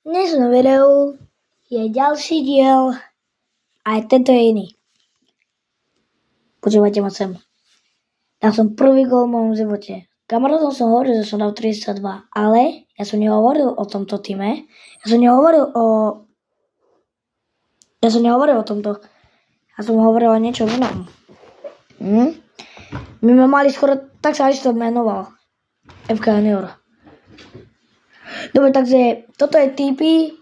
Dnes na videu je ďalší diel, aj tento je iný. Počúvajte ma sem. Dal som prvý gól v mojom živote. Kamarátom som hovoril, že som dal 32, ale ja som nehovoril o tomto týme. Ja som nehovoril o tomto. Ja som hovoril o niečom inom. My sme mali skoro, tak sa isto menoval. FK Junior. Dobre, takže toto je tipy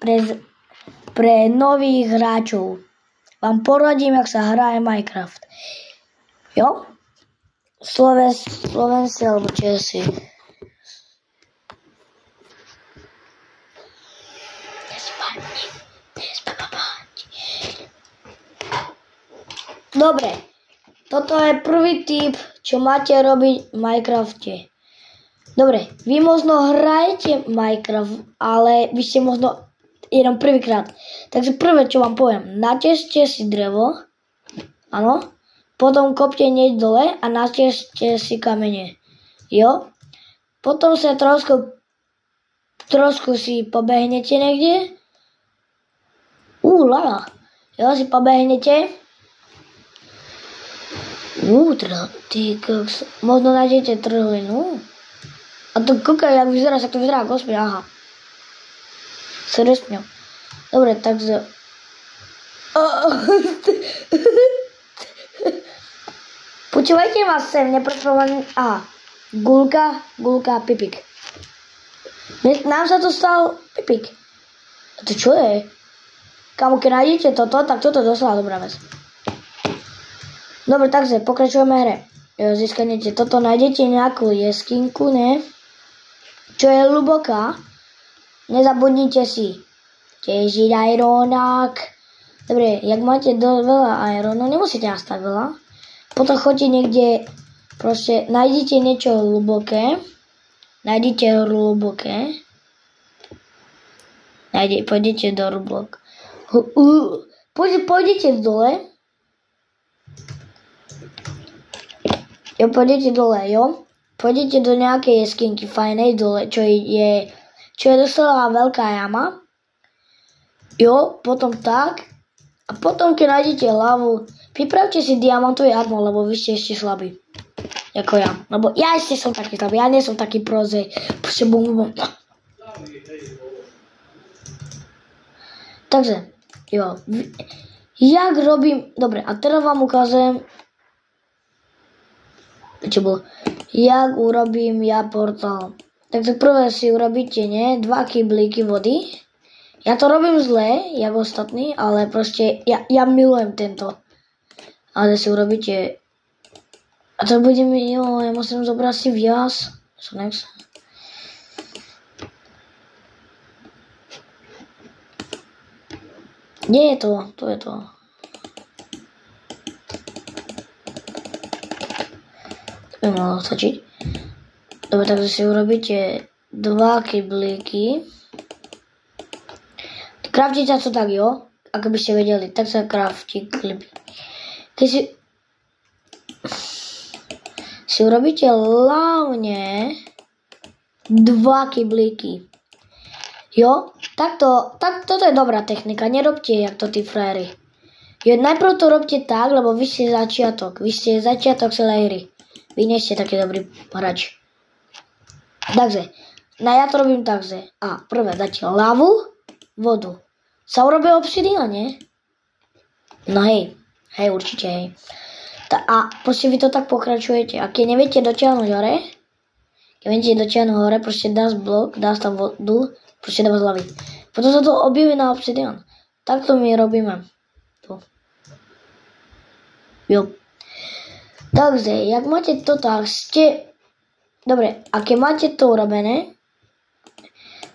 pre nových hráčov. Vám poradím, jak sa hraje Minecraft. Jo? Slovenci alebo Česi. Dobre, toto je prvý tip, čo máte robiť v Minecrafte. Dobre, vy možno hrajete Minecraft, ale vy ste možno jenom prvýkrát. Takže prvé, čo vám poviem, natežte si drevo, áno, potom kopte hneď dole a natežte si kamene, jo. Potom sa trošku si pobehnete niekde, lala, jo, si pobehnete, možno nájdete trhlinu. A to kúkaj, jak vyzerá, sa to vyzerá ako osmie, aha. Seriózne. Dobre, takže... Počúvajte ma sem, neprospovený... Aha. Gulka, pipik. Nám sa to stalo pipik. A to čo je? Kamu, keď nájdete toto, tak toto je doslova dobrá vec. Dobre, takže pokračujeme hre. Získanete toto, nájdete nejakú jeskinku, ne? Čo je hlboká. Nezabudnite si ťažiť ironák. Dobre, jak máte veľa ironu, nemusíte až tak veľa. Potom choďte niekde, proste nájdete niečo hlboké. Pôjdete do hlbok. Pôjdete dole. Jo, pôjdete dole, jo. Pôjdete do nejakej jeskinky fajnej dole, čo je doslova veľká jama. Jo, potom tak. A potom, keď nájdete hlavu, pripravte si diamantový armor, lebo vy ste ešte slabí. Ako ja. Lebo ja ešte som taký slabý, ja nie som taký prozej. Takže, jo. Jak robím... Dobre, a teraz vám ukážem... Čo bolo? Jak urobím ja portál. Takže prvé si urobíte, nie? 2 kyblíky vody. Ja to robím zle, jak ostatní, ale proste ja milujem tento. Ale si urobíte... A to bude mi... Jo, ja musím zobrať si viac. Kde je to? Tu je to. By malo stačiť. Dobre, takže si urobíte 2 kyblíky. Kraftiť sa to tak, jo? Ako by ste vedeli, tak sa kraftí kyblíky. Keď si urobíte hlavne 2 kyblíky. Jo? Toto je dobrá technika. Nerobte jak to tí frajery. Jo, najprv to robte tak, lebo vy ste začiatok. Vy ste začiatok celej hry. Vy nie ste taký dobrý hráč. Takže, ja to robím takže. A prvé dáte lavu, vodu. Sa urobí obsidian, nie? No hej, určite hej. A proste vy to tak pokračujete. A keď neviete dotiahnuť hore, proste dáš blok, dáš tam vodu, proste dáš lavy. Potom sa to objaví na obsidian. Takto my robíme. Tu. Jo. Takže, jak máte to tak, dobre, a keď máte to urobené,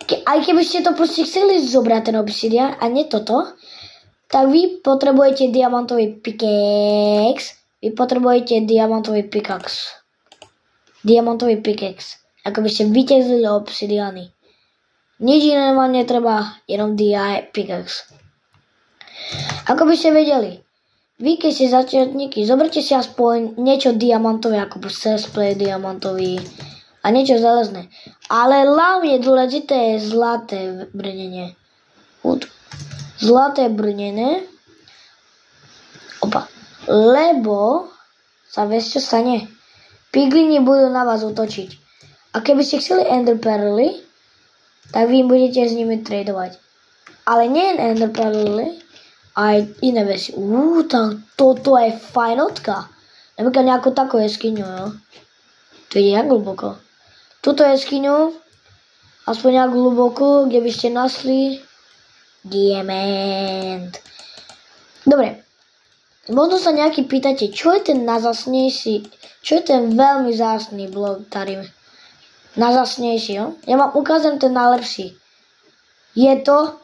aj keby ste to proste chceli zobrať ten obsidian a nie toto, tak vy potrebujete diamantový pickaxe, ako by ste vyťazili obsidiany. Nič iné vám netreba, jenom pickaxe. Ako by ste vedeli, vy, keď ste začiatníky, zoberte si aspoň niečo diamantové, ako chestplate diamantový a niečo železné. Ale hlavne dôležité je zlaté brnenie. Zlaté brnenie. Opa. Lebo sa vieš čo stane? Piglini budú na vás útočiť. A keby ste chceli Ender Pearly, tak vy budete s nimi tradovať. Ale nie Ender Pearly, aj iné veci. Tak toto je fajnotka. Napríklad nejakú takú jeskyňu, jo. To ide jak hlboko. Tuto jeskyňu, aspoň nejak hlboko, kde by ste našli diamant. Dobre. Možno sa nejaký pýtate, čo je ten najzasnejší, čo je ten veľmi zásný blok tady. Najzasnejší, jo? Ja vám ukážem ten najlepší. Je to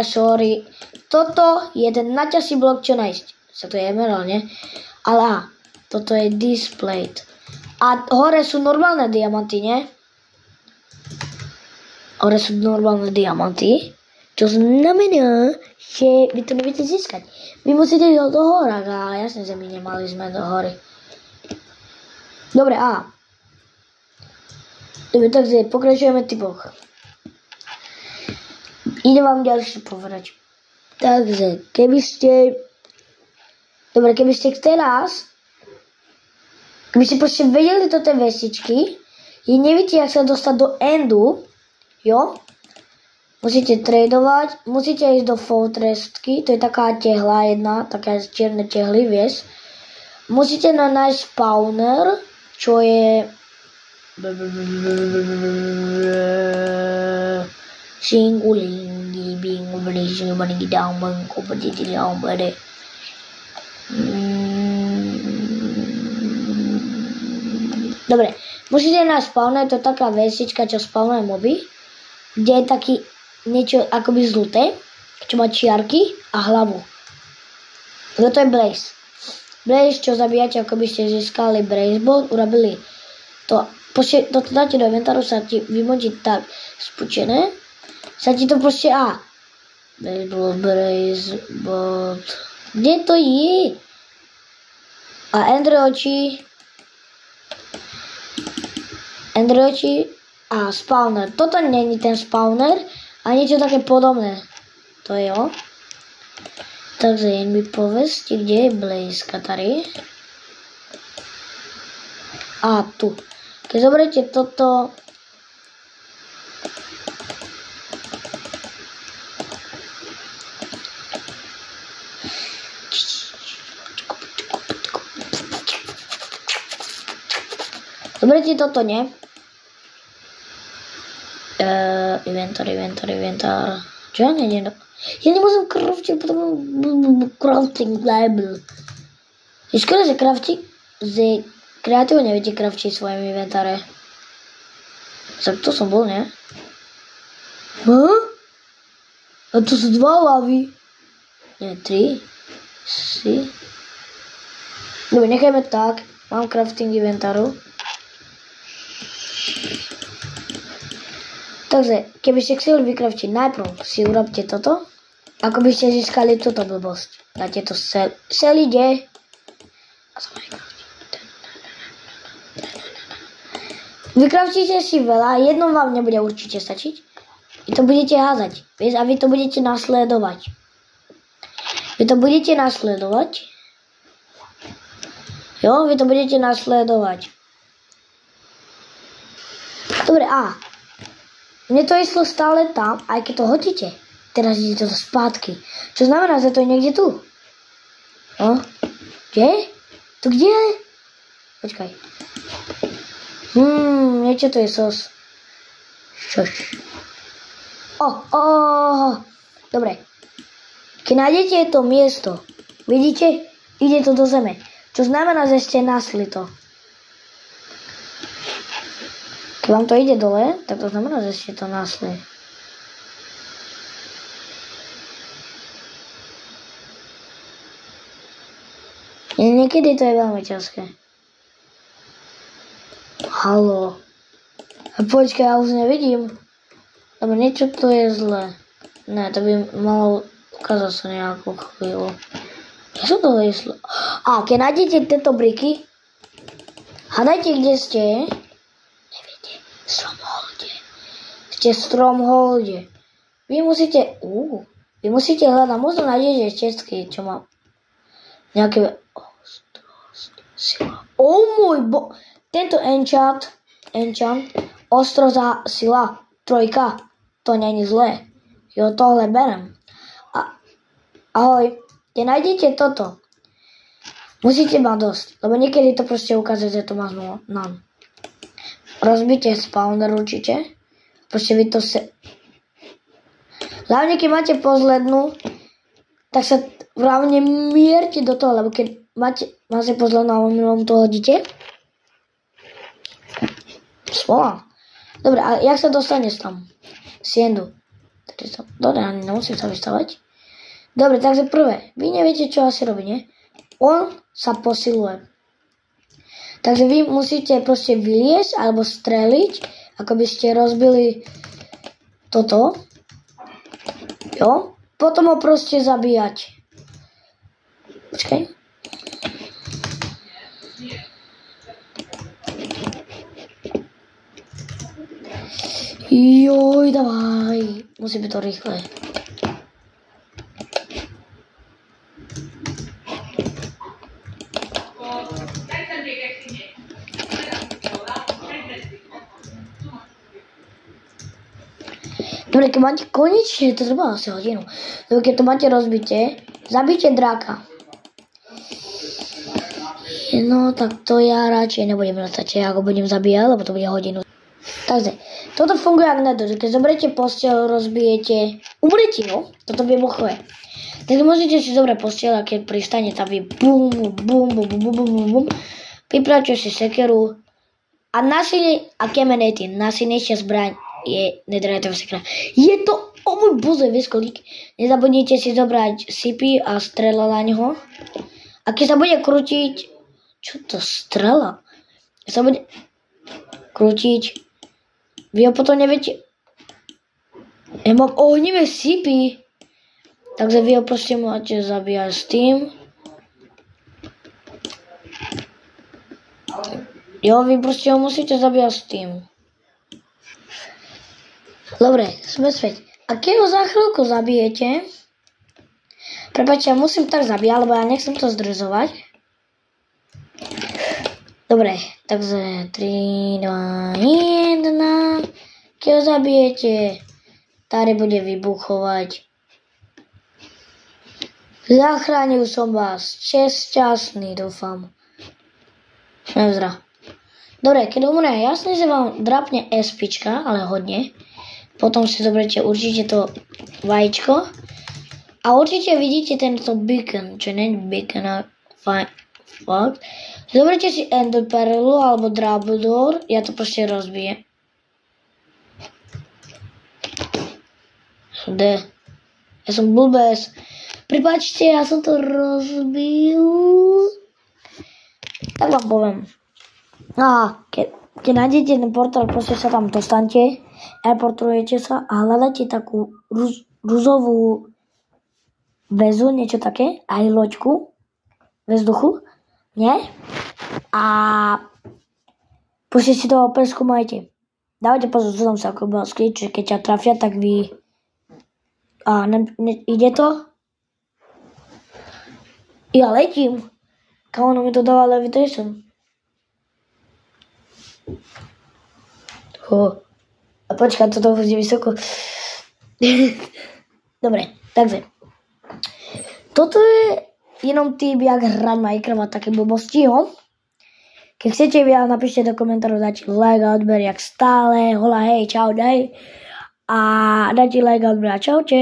sorry. Toto je ten najťažší blok, čo nájsť. Sa to je emerald, nie? Ale toto je displayed. A hore sú normálne diamanty, nie? Hore sú normálne diamanty. Čo znamená, že vy to neviete získať. Vy musíte ísť do hora. A jasne, že my nemali sme do hory. Dobre, Dobre, takže pokračujeme v typoch. Idem vám ďalšie povedať. Takže, keby ste teraz, keby ste proste vedeli do tej vesičky, neviete, jak sa dostať do endu, jo? Musíte tradovať, musíte ísť do fortressky, to je taká tehla jedna, také čierne tehly, vieš. Musíte nájsť spawner, čo je Dobre, musíte nájsť spawner, to je taká vesička, čo spawnuje moby, kde je taký niečo akoby žluté, čo má čiarky a hlavu. No to je Blaze. Blaze, čo zabíjate, ako by ste získali Blaze Bolt, urobili to. To dáte do inventáru, sa ti vymočí tak spučené. Sa ti to proste Blaze Bolt. Kde to je? A Ender oči a spawner. Toto není ten spawner, a niečo také podobné. To je jo. Takže jen mi povedzte, kde je Blaze tady. A tu. Keď zoberiete toto. Zoberiete toto, nie? Inventár. Čo ja nejdem? Ja nemôžem craftiť, potom crafting label. Je škoda, že kreatívu neviete craftiť svojim inventáre. Tak to som bol, nie? A to sú 2 lavy. Nie, 3. Si. Dobre, nechajme tak. Mám crafting inventáru. Takže, keby ste chceli vykraftiť, najprv si urobte toto, ako by ste získali túto blbosť. Dáte to celý Vykraftíte si veľa, jedno vám nebude určite stačiť. Vy to budete házať, vieš, a vy to budete nasledovať. Jo, vy to budete nasledovať. Dobre, mne to išlo stále tam, aj keď to hodíte. Teraz ide to zpátky. Čo znamená, že to je niekde tu. No? Kde? Tu kde? Počkaj. Niečo to je sos. Šoš. Dobre. Keď nájdete to miesto, vidíte? Ide to do zeme. Čo znamená, že ste nasli to. Keď vám to ide dole, tak to znamená, že ste to nasli. Niekedy to je veľmi ťažké. Haló. Počkaj, ja už nevidím. Lebo niečo to je zlé. Ne, to by malo ukázať sa nejakú chvíľu. Ja som to vyšlo. Keď nájdete tieto briky, hádajte, kde ste. Strongholde. Ste v Strongholde. Vy musíte hľadať, možno nájdete česky, čo mám. Nejaké... Tento enchant, ostro za sila, 3, to není zlé. Jo, tohle berem. Ahoj, kde nájdete toto? Musíte mať dosť, lebo niekedy to proste ukáže, že to má nám. Rozbite spawner určite. Proste vy to hlavne keď máte pozlednú, tak sa hlavne mierte do toho, lebo keď máte pozlednú a omylom to hodíte. Smola. Dobre, a jak sa dostaneš tam? Siendu. Dobre, ani nemusím sa vystavať. Dobre, takže prvé. Vy neviete, čo asi robí, nie? On sa posiluje. Takže vy musíte proste vyliesť alebo streliť, ako by ste rozbili toto. Jo? Potom ho proste zabíjať. Počkaj. Joj, davaj. Musí byť to rýchle. Dobre, keď máte konečne, to treba asi hodinu. Dobre, keď to máte rozbite, zabite dráka. No, tak to ja radšej nebudem vracať, ja ho budem zabíjať, lebo to bude hodinu. Takže, toto funguje jak nedo, že keď zoberiete posteľ, rozbijete, umrete, no, toto vybuchuje. Takže môžete si zobrať posteľ a keď pristane, tam je bum, bum, bum, bum, bum, bum, bum. Pripravte si sekeru a najsilnejšia zbraň je netheriteová sekera. Je to, o môj bože, vieš kolik. Nezabudnite si zobrať sipy a strela na ňoho. A keď sa bude krútiť, čo to strela? Keď sa bude krútiť, vy ho potom neviete. Ja mám ohnivé sipy. Takže vy ho proste máte zabíjať s tým. Jo, vy proste ho musíte zabíjať s tým. Dobre, sme späť. A keď ho za chvíľku zabijete, prepáčte, ja musím tak zabíjať, lebo ja nechcem to zdržovať. Dobre, takže 3, 2, 1. Keď ho zabijete, tady bude vybuchovať. Zachránil som vás. Šťastný, dúfam. Nevzra. Dobre, keď umre, jasne, že vám drapne SPčka, ale hodne. Potom si zoberiete určite to vajíčko. A určite vidíte tento beacon, čo nie je beacon, ale fakt. Zoberiete si Ender Perlu alebo Drabudor, ja to proste rozbijem. Ja som blbec. Pripáčte, ja som to rozbil. Tak vám poviem. Keď nájdete ten portál, proste sa tam dostanete, airportujete sa a hľadáte takú rúzovú väzu, niečo také, aj loďku ve vzduchu, nie? A proste si toho preskúmajte. Dávajte pozor, že tam sa ako skriť, že keď ťa trafia, tak vy... ide to? Ja letím. Kam ono mi to dáva levitation? A počkaj, toto bude vysoko. Dobre, takže. Toto je jenom tým, jak hrať Minecraft a také blbosti, jo? Keď chcete viac, napíšte do komentárov, dajte like a odber, jak stále. Hola, hej, čau, daj. A dajte like a odber a čaute.